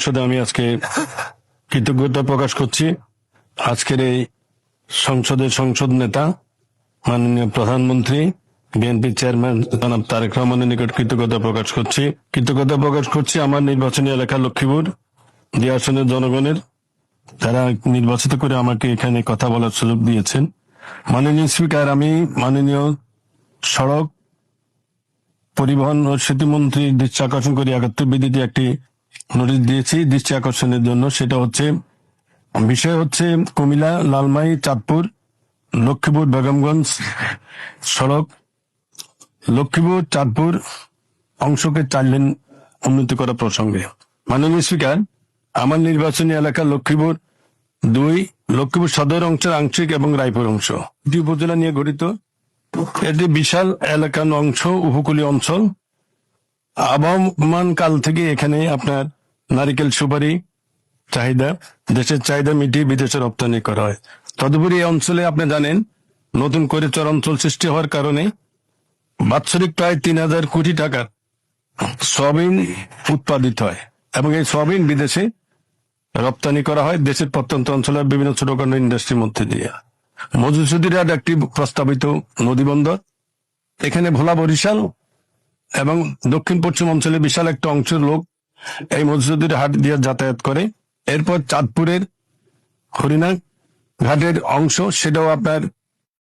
সংসদে আমি আজকে কৃতজ্ঞতা প্রকাশ করছি। আজকের এই সংসদের সংসদ নেতা মাননীয় প্রধানমন্ত্রী বিএনপি চেয়ারম্যান জনাব তারেক রহমানের নিকট কৃতজ্ঞতা প্রকাশ করছি আমার নির্বাচনী এলাকা লক্ষ্মীপুর দুই আসনের জনগণের, তারা নির্বাচিত করে আমাকে এখানে কথা বলার সুযোগ দিয়েছেন। মাননীয় স্পিকার, আমি মাননীয় সড়ক পরিবহন ও সেতুমন্ত্রীর দৃষ্টি আকর্ষণ করে 71 বিধিতে একটি নোটিশ দিয়েছি দৃষ্টি আকর্ষণের জন্য। সেটা হচ্ছে, বিষয় হচ্ছে কুমিল্লা লালমাই চাঁদপুর লক্ষ্মীপুর বেগমগঞ্জ সড়ক লক্ষ্মীপুর চাঁদপুর অংশকে 4 লেন উন্নতি করা প্রসঙ্গে। মাননীয় স্পিকার, আমার নির্বাচনী এলাকা লক্ষ্মীপুর 2 লক্ষ্মীপুর সদর অংশের আংশিক এবং রায়পুর অংশ দুটি উপজেলা নিয়ে গঠিত। এটি বিশাল এলাকার অংশ, উপকূলীয় অঞ্চল। আবহমান কাল থেকে এখানে আপনার নারিকেল সুপারি চাহিদা, দেশের চাহিদা মিটিয়ে বিদেশে রপ্তানি করা হয়। তদুপরি এই অঞ্চলে আপনি জানেন নতুন করে চর অঞ্চল সৃষ্টি হওয়ার কারণে বাৎসরিক প্রায় 3000 কোটি টাকার সয়াবিন উৎপাদিত হয় এবং এই সয়াবিন বিদেশে রপ্তানি করা হয় দেশের প্রত্যন্ত অঞ্চলের বিভিন্ন ছোটখাটো ইন্ডাস্ট্রির মধ্যে দিয়ে। মধুসূদনহাট একটি প্রস্তাবিত নদী বন্দর, এখানে ভোলা বরিশাল এবং দক্ষিণ পশ্চিম অঞ্চলে বিশাল একটা অংশের লোক এই মধুসূদনহাট দিয়ে যাতায়াত করে। এরপর চাঁদপুরের হরিণা ঘাটের অংশ, সেটাও আপনার